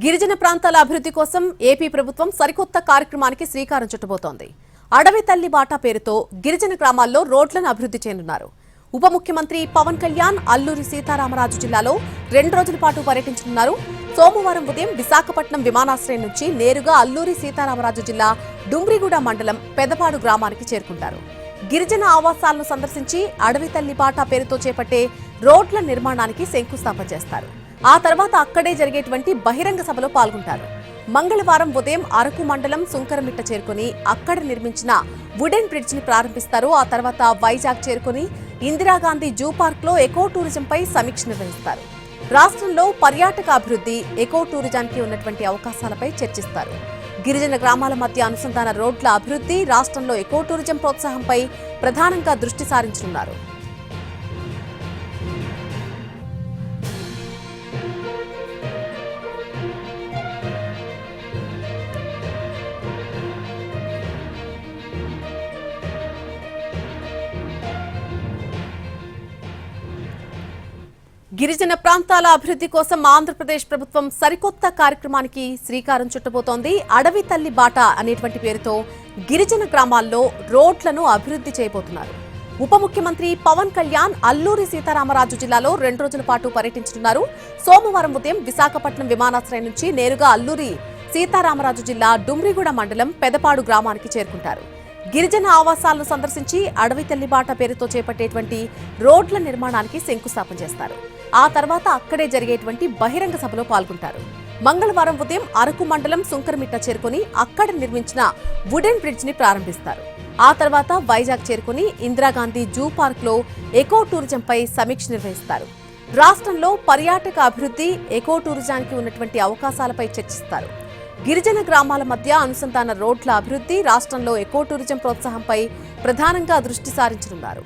గిరిజన ప్రాంతాల అభివృద్ధి కోసం ఏపీ ప్రభుత్వం సరికొత్త కార్యక్రమానికి శ్రీకారం చుట్టబోతోంది. అడవి తల్లి బాట పేరుతో గిరిజన గ్రామాల్లో రోడ్లను అభివృద్ధి చేయనున్నారు. ఉప ముఖ్యమంత్రి పవన్ కళ్యాణ్ అల్లూరి సీతారామరాజు జిల్లాలో 2 రోజుల పాటు పర్యటించనున్నారు. సోమవారం ఉదయం విశాఖపట్నం విమానాశ్రయం నుంచి నేరుగా అల్లూరి సీతారామరాజు జిల్లా డుమ్రిగూడ మండలం పెదపాడు గ్రామానికి చేరుకుంటారు. గిరిజన ఆవాసాలను సందర్శించి అడవి తల్లి బాట పేరుతో చేపట్టే రోడ్ల నిర్మాణానికి శంకుస్థాపన చేస్తారు. ఆ తర్వాత అక్కడే జరిగేటువంటి బహిరంగ సభలో పాల్గొంటారు. మంగళవారం ఉదయం అరకు మండలం సుంకరమిట్ట చేరుకుని అక్కడ నిర్మించిన వుడెన్ బ్రిడ్జ్ ని ప్రారంభిస్తారు. ఆ తర్వాత వైజాగ్ చేరుకుని ఇందిరాగాంధీ జూ పార్క్ లో ఎకో టూరిజంపై సమీక్ష నిర్వహిస్తారు. రాష్ట్రంలో పర్యాటక అభివృద్ధి, ఎకో టూరిజానికి ఉన్నటువంటి అవకాశాలపై చర్చిస్తారు. గిరిజన గ్రామాల మధ్య అనుసంధాన రోడ్ల అభివృద్ధి, రాష్ట్రంలో ఎకో టూరిజం ప్రోత్సాహంపై ప్రధానంగా దృష్టి సారించనున్నారు. గిరిజన ప్రాంతాల అభివృద్ధి కోసం ఆంధ్రప్రదేశ్ ప్రభుత్వం సరికొత్త కార్యక్రమానికి శ్రీకారం చుట్టబోతోంది. అడవి తల్లి బాట అనేటువంటి పేరుతో గిరిజన గ్రామాల్లో రోడ్లను అభివృద్ధి చేయబోతున్నారు. ఉప ముఖ్యమంత్రి పవన్ కళ్యాణ్ అల్లూరి సీతారామరాజు జిల్లాలో 2 రోజుల పాటు పర్యటించనున్నారు. సోమవారం ఉదయం విశాఖపట్నం విమానాశ్రయం నుంచి నేరుగా అల్లూరి సీతారామరాజు జిల్లా డుమ్రిగూడ మండలం పెదపాడు గ్రామానికి చేరుకుంటారు. గిరిజన ఆవాసాలను సందర్శించి అడవి తల్లిబాట పేరుతో చేపట్టేటువంటి రోడ్ల నిర్మాణానికి శంకుస్థాపన చేస్తారు. ఆ తర్వాత అక్కడే జరిగేటువంటి బహిరంగ సభలో పాల్గొంటారు. మంగళవారం ఉదయం అరకు మండలం సుంకరమిట్ట చేరుకుని అక్కడ నిర్మించిన వుడెన్ బ్రిడ్జ్ ని ప్రారంభిస్తారు. ఆ తర్వాత వైజాగ్ చేరుకుని ఇందిరాగాంధీ జూ పార్క్ లో ఎకో టూరిజంపై సమీక్ష నిర్వహిస్తారు. రాష్ట్రంలో పర్యాటక అభివృద్ధి, ఎకో టూరిజానికి ఉన్నటువంటి అవకాశాలపై చర్చిస్తారు. గిరిజన గ్రామాల మధ్య అనుసంధాన రోడ్ల అభివృద్ధి, రాష్ట్రంలో ఎకో టూరిజం ప్రోత్సాహంపై ప్రధానంగా దృష్టి సారించనున్నారు.